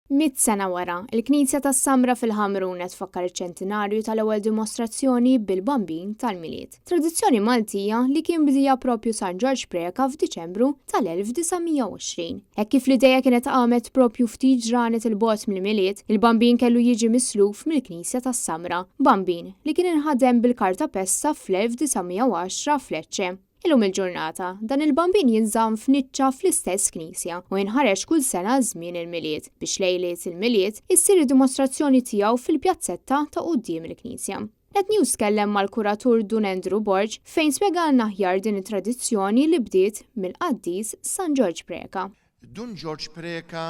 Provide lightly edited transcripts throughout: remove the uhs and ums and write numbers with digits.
100 sena wara, il-Knisja tas-Samra fil-Ħamrun qed tfakkar iċ-ċentenarju tal-ewwel dimostrazzjoni bil-bambin tal-miliet. Tradizzjoni Maltija li kien bdija proprju San George Preka f'Diċembru tal-1920. Hekk kif l-idea kienet qamet proprju ftit ġranet il-bogħod mill-miliet, il-bambin kellu jiġi misluf mill-Knisja tas-Samra. Bambin li kien inħadem bil-karta pesta fl-1910 f'Lecce. Illum il-ġurnata, dan il-bambin jinżamm f'niċċa fl-istess knisja u jinħareġ kull sena żmien il-miliet biex lejliet il-miliet issir id-dimostrazzjoni tiegħu fil-pjazzetta ta' quddiem il-knisja. Net News kellem mal-kuratur Dun Andrew Borg fejn spjegalna aħjar din it-tradizzjoni li bdiet mill-qaddis San George Preka. Dun George Preka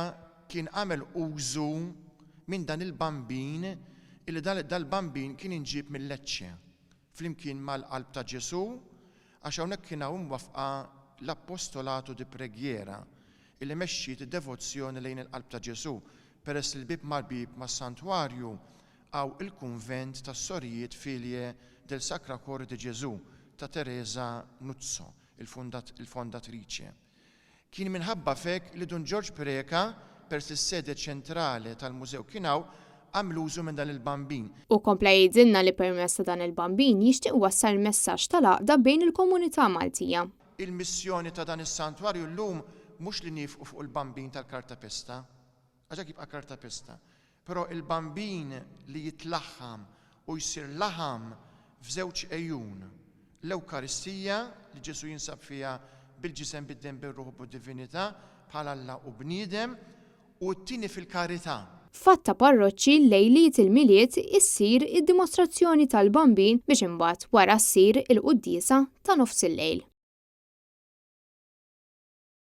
kien għamel użu minn dan il-bambin illi dal-bambin kien inġib mill-Lecce flimkien mal-qalb ta' Ġesu għax hawnhekk kien hawn wafqa l-appostolatu di preghiera illi mexxiet id-devozzjoni lejn il-qalb ta' Ġesu peress li l-bib mal-bib mas-santwarju għaw il-kunvent tas-Sorijiet Filje del Sacra Cuore di Ġesu ta' Teresa Nuzzo, il-fondatrice. Kien minħabba fek li Dun George Preka peress is-sede ċentrali tal-mużew kien hawn għamlużu minn dan il-bambin. U kompla jgħidilna li permezz ta' dan il-bambin jixtieq wassal messaġġ tal-għaqda bejn il-komunità Maltija. Il-missjoni ta' dan is-santwarju llum mhux li nifqu fuq il-bambin tal-karta pesta, għax jibqa' karta pesta, però il-bambin li jitlaħħam u jsir laħam f'żewġ ejjun. L-Ewkaristija li Ġesu jinsab fiha bil-ġisem bid-dem bir-ruħ u d-divinità bħala Alla u bniedem u t-tieni fil-karità. Fatta parroċċi lejliet il-miliet issir id-dimostrazzjoni tal-bambin biex imbagħad wara ssir il-quddiesa ta' nofs il-lejl.